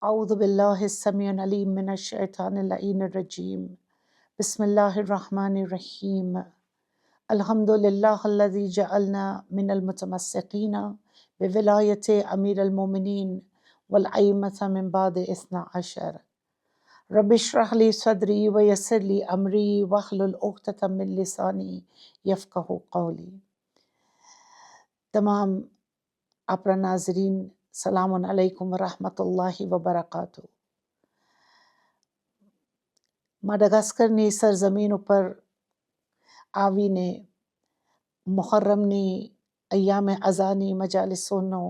أعوذ بالله السميع العليم من الشيطان اللعين الرجيم بسم الله الرحمن الرحيم الحمد لله الذي جعلنا من المتمسكين بولاية أمير المؤمنين والأئمة من بعد 12 رب اشرح لي صدري ويسر لي أمري واحلل عقدة من لساني يفقه قولي. तमाम अपना नाजरीन सलाम अलैकुम वरहमतुल्लाहि वबरकातुह। માડાગાસ્કરની સરજમીન ઉપર આવીને મુહર્રમની અય્યામે અઝાની મજાલિસોનો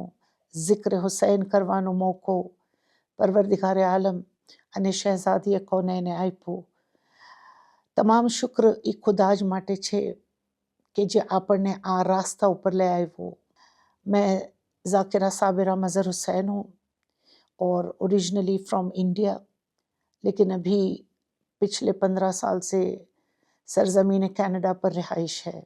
જિક્ર હુસૈન કરવાનો મોકો પરવરદિગારે આલમ અને શહેઝાદીએ કૌનૈને આપ્યો. તમામ શુક્ર એ ખુદા જ માટે છે કે જે આપણને આ રાસ્તા ઉપર લઈ આવ્યો. मैं ज़ाकिरा साबिरा मज़हर हुसैन हूँ और ओरिजिनली फ्रॉम इंडिया, लेकिन अभी पिछले 15 साल से सरज़मीन कनाडा पर रिहाइश है।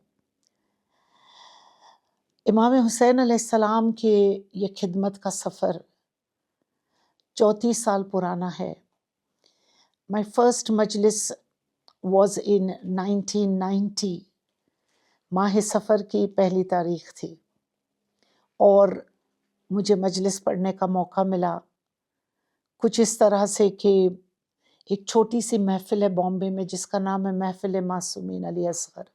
इमाम हुसैन अलैहिस्सलाम के ये खिदमत का सफ़र 34 साल पुराना है। My first Majlis was in 1990। माह सफ़र की पहली तारीख थी और मुझे मजलिस पढ़ने का मौका मिला कुछ इस तरह से कि एक छोटी सी महफ़िल है बॉम्बे में जिसका नाम है महफ़िल मासूमीन अली असगर।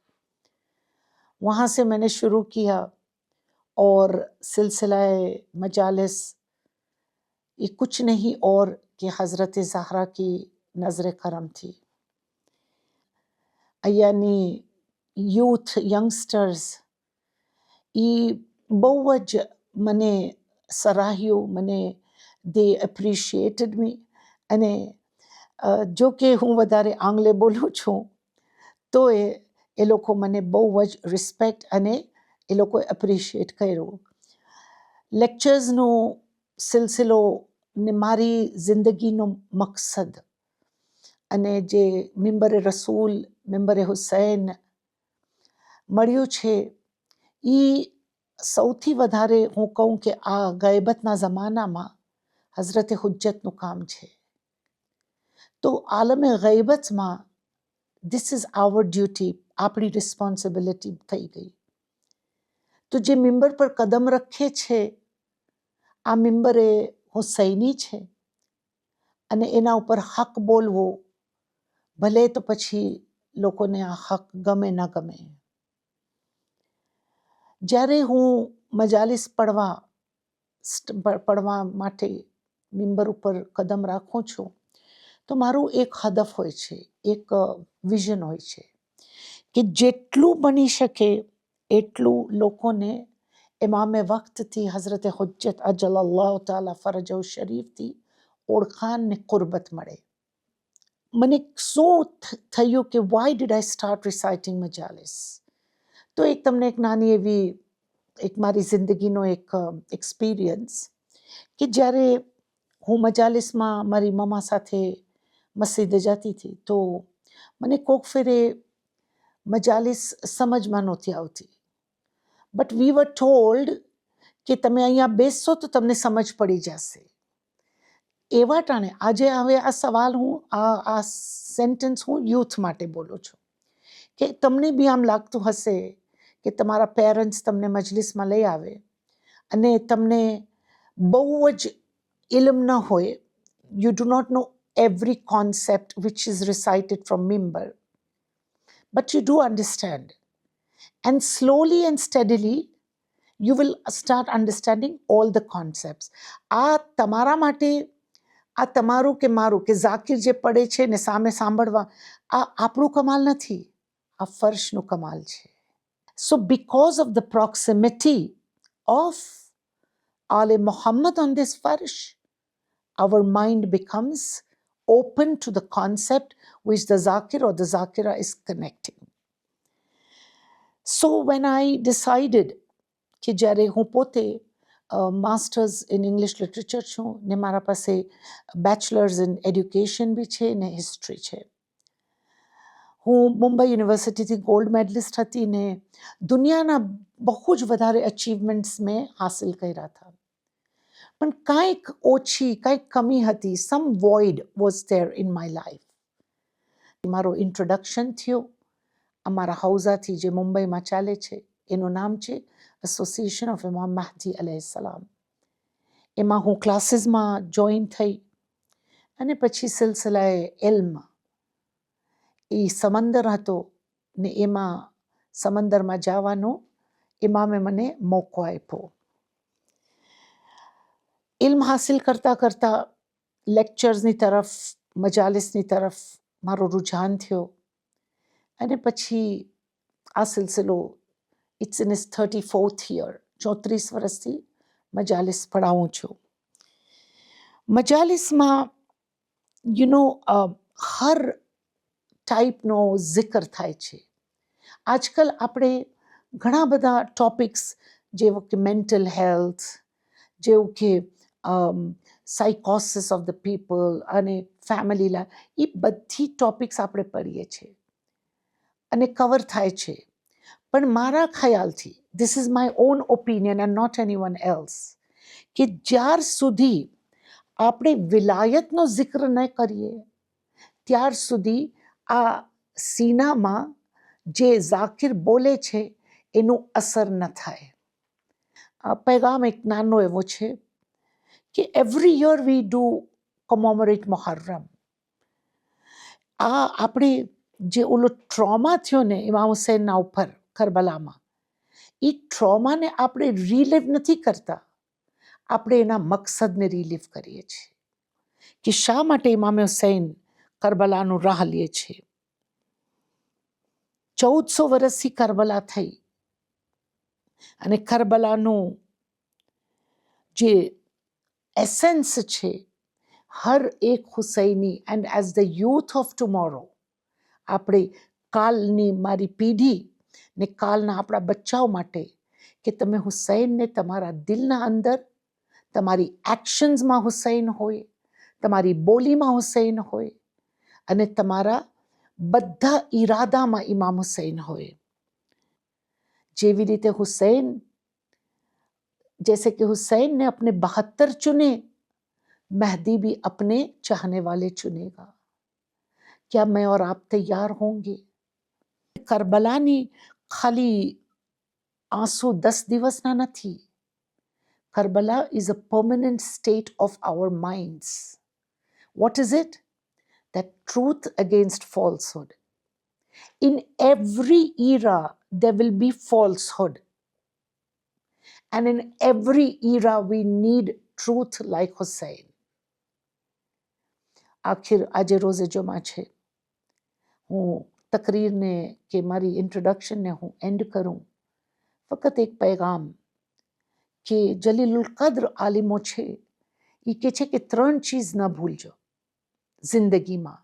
वहाँ से मैंने शुरू किया और सिलसिला मजालिस ये कुछ नहीं और कि हज़रत ज़हरा की नज़र करम थी। यानी यूथ यंगस्टर्स એ બહુ જ મને સરાહ્યું, મને દે એપ્રિશિએટેડ મી અને જો કે હું વધારે આંગ્લે બોલું છું તો એ લોકો મને બહુ જ રિસ્પેક્ટ અને એ લોકોએ એપ્રિશિએટ કર્યું. લેક્ચર્સનો સિલસિલો ને મારી જિંદગીનો મકસદ અને જે મિંબરે રસૂલ મિંબરે હુસૈન મળ્યું છે એ સૌથી વધારે હું કહું કે આ ગયબતના જમાનામાં હઝરત હુજ્જતનું કામ છે. તો આલમે ગયબતમાં ધીસ ઇઝ આવર ડ્યુટી, આપણી રિસ્પોન્સિબિલિટી થઈ ગઈ. તો જે મિંબર પર કદમ રખે છે આ મિંબરે હુસૈની છે અને એના ઉપર હક બોલવો, ભલે તો પછી લોકોને આ હક ગમે ન ગમે. જ્યારે હું મજાલિસ પડવા માટે મિંબર ઉપર કદમ રાખું છું તો મારું એક હદફ હોય છે, એક વિઝન હોય છે કે જેટલું બની શકે એટલું લોકોને ઇમામે વક્તથી હઝરત હુજ્જત અજલલ્લાહ તાલા ફરજહુ શરીફથી ઓળખાણ ને કુરબત મળે. મને શું થયું કે વાય ડીડ આઈ સ્ટાર્ટ રિસાઇટિંગ મજાલિસ. તો એક તમને એક નાની એવી એક મારી જિંદગીનો એક એક્સપિરિયન્સ કે જ્યારે હું મજાલિસમાં મારી મમ્મા સાથે મસ્જિદે જતી હતી તો મને કોક ફેરે મજાલિસ સમજમાં નહોતી આવતી. બટ વી વર ટોલ્ડ કે તમે અહીંયા બેસશો તો તમને સમજ પડી જશે. એવા ટાણે આજે હવે આ સવાલ હું આ સેન્ટેન્સ હું યુથ માટે બોલું છું કે તમને બી આમ લાગતું હશે કે તમારા પેરેન્ટ્સ તમને મજલિસમાં લઈ આવે અને તમને બહુ જ ઇલ્મ ન હોય, you do not know every concept which is recited from Mimbar, but you do understand, and slowly and steadily you will start understanding all the concepts. આ તમારા માટે આ તમારું કે મારું કે ઝાકિર જે પડે છે ને સામે સાંભળવા આ આપણું કમાલ નથી, આ ફર્શનું કમાલ છે. So because of the proximity of Ali Muhammad on this farsh, our mind becomes open to the concept which the Zakir or the Zakira is connecting. So when I decided कि જ્યારે હું પોતે માસ્ટર્સ ઇન ઇંગ્લિશ લિટરેચર છું ને મારા પાસે bachelors in education બી છે ને હિસ્ટ્રી છે. હું મુંબઈ યુનિવર્સિટીથી ગોલ્ડ મેડલિસ્ટ હતી ને દુનિયાના બહુ જ વધારે અચીવમેન્ટ્સ મેં હાસિલ કર્યા હતા. પણ કાંઈક ઓછી, કાંઈક કમી હતી. Some void was there in my life. મારો ઇન્ટ્રોડક્શન થયો અમારા હૌઝાથી, જે મુંબઈમાં ચાલે છે. એનું નામ છે એસોસિએશન ઓફ ઇમામ મહદી અલૈહિસ્સલામ. એમાં હું ક્લાસીસમાં જોઈન થઈ અને પછી સિલસિલાએ ઇલ્મ, એ સમંદર હતો ને એમાં સમંદરમાં જવાનો ઇમામે મને મોકો આપ્યો. ઇલ્મ હાસિલ કરતાં કરતાં લેક્ચર્સની તરફ, મજાલિસની તરફ મારો રુઝાન થયો અને પછી આ સિલસિલો it's in is 34th year, 34 વર્ષથી મજાલિસ પઢાવું છું. મજાલિસમાં હર ટાઈપનો જિકર થાય છે. આજકાલ આપણે ઘણા બધા ટોપિક્સ, જેવો કે મેન્ટલ હેલ્થ, જેવું કે સાયકોસિસ ઓફ ધ પીપલ અને ફેમિલી લાઈફ, એ બધી ટોપિક્સ આપણે પઢીએ છીએ અને કવર થાય છે. પણ મારા ખ્યાલથી, this is my own opinion and not anyone else, કે જ્યાર સુધી આપણે વિલાયતનો જિક્ર ન કરીએ ત્યાર સુધી આ સીનામાં જે ઝાકિર બોલે છે એનું અસર ન થાય. પૈગામ એક નાનો એવો છે કે every year we do commemorate Muharram. આ આપણે જે ઓલો ટ્રોમા થયો ને ઇમામ હુસૈનના ઉપર કરબલામાં, એ ટ્રોમાને આપણે રિલીવ નથી કરતા, આપણે એના મકસદને રિલીવ કરીએ છીએ કે શા માટે ઇમામ હુસૈન કરબલાનું રાહ લે છે. 1400 વર્ષથી કરબલા થઈ અને કરબલાનું જે એસેન્સ છે, હર એક Husaini and as the youth of tomorrow, આપણે કાલની મારી પેઢી ને કાલના આપણા બચ્ચાઓ માટે, કે તમે હુસૈનને તમારા દિલના અંદર, તમારી એક્શન્સમાં હુસૈન હોય, તમારી બોલીમાં હુસૈન હોય અને તમારા બધા ઈરાદામાં ઇમામ હુસૈન હોય. જેવી રીતે हुसैन, जैसे कि हुसैन ने अपने 72 चुने, मेहदी भी अपने चाहने वाले चुनेगा. क्या मैं और आप तैयार होंगे? કરબલાની ખાલી આંસુ 10 દિવસના નથી. Karbala is a permanent state of our minds. What is it? That truth against falsehood. In every era, there will be falsehood. And in every era, we need truth like Hussein. આખિર આજે રોઝે જુમા છે. હું તકરીરને કે મારી ઇન્ટ્રોડક્શનને હું and કરું ફક્ત એક પૈગામ કે જલીલુલ કદ્ર આલિમો છે, એ કહે છે કે 3 ચીજ ન ભૂલજો જિંદગીમાં.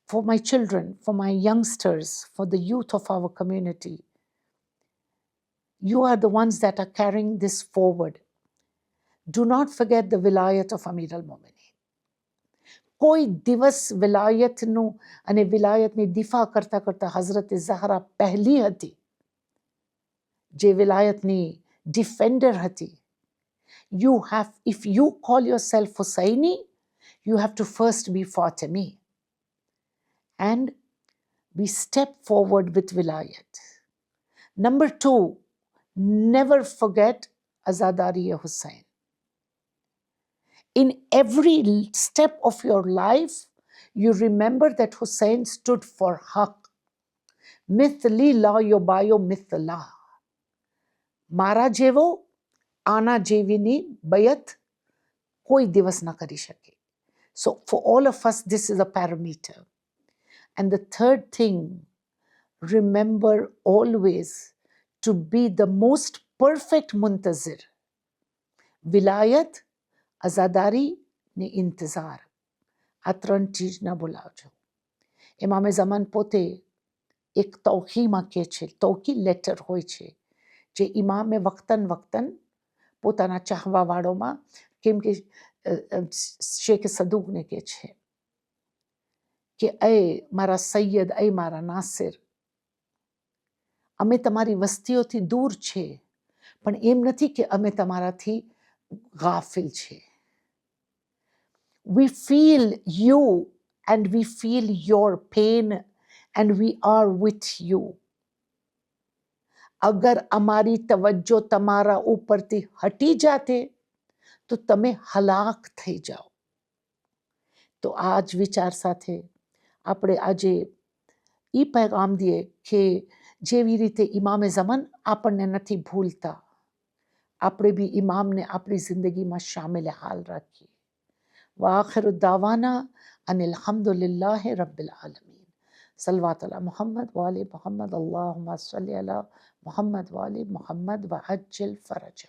For my children, for my youngsters, for the youth of our community, you are the ones that are carrying this forward. Do not forget the vilayat of Amir al-Mu'minin. કોઈ દિવસ વિલાયતનું અને વિલાયતની દિફા કરતા કરતા હઝરત ઝહરા પહેલી હતી, જે વિલાયતની ડિફેન્ડર હતી. If you call yourself Hussaini, you have to first be Fatimi and we step forward with vilayat. Number 2, never forget Azadari Hussain. In every step of your life, you remember that Hussein stood for haq. Mithli la yobayo mithla. Mara jevo, ana jevini bayat koi divas na kari shake. So for all of us, this is a parameter. And the third thing, remember always to be the most perfect muntazir. Vilayat, આઝાદારી ને ઇંતઝાર, આ 3 ચીજ ન ભૂલાવજો. ઇમામે ઝમાન પોતે એક તૌકીમાં કહે છે, તૌકી letter હોય છે જે ઇમામે વક્તન પોતાના ચાહવાવાળોમાં, કેમ કે શેખ સદુકને કહે છે કે એ મારા સૈયદ, એ મારા નાસિર, અમે તમારી વસ્તીઓથી દૂર છે, પણ એમ નથી કે અમે તમારાથી ગાફિલ છે. We feel you and we feel your pain and we are with you. અગર અમારી તવજ્જો તમારા ઉપરથી હટી જાતે તો તમે હલાક થઈ જાઓ. તો આ જ વિચાર સાથે આપણે આજે એ પેગામ દઈએ કે જેવી રીતે ઇમામે ઝમાન આપણને નથી ભૂલતા, આપણે બી ઇમામને આપણી જિંદગીમાં શામિલ હાલ રાખીએ. વાખિરુ દાવાના અનિલ હમ્દુલિલ્લાહિ રબ્બિલ આલમીન. સલવાત અલા મુહમ્મદ વાલે મુહમ્મદ. અલ્લાहुम्मा सल्ली अला मुहम्मद वाले मुहम्मद व अज्जिल फरज.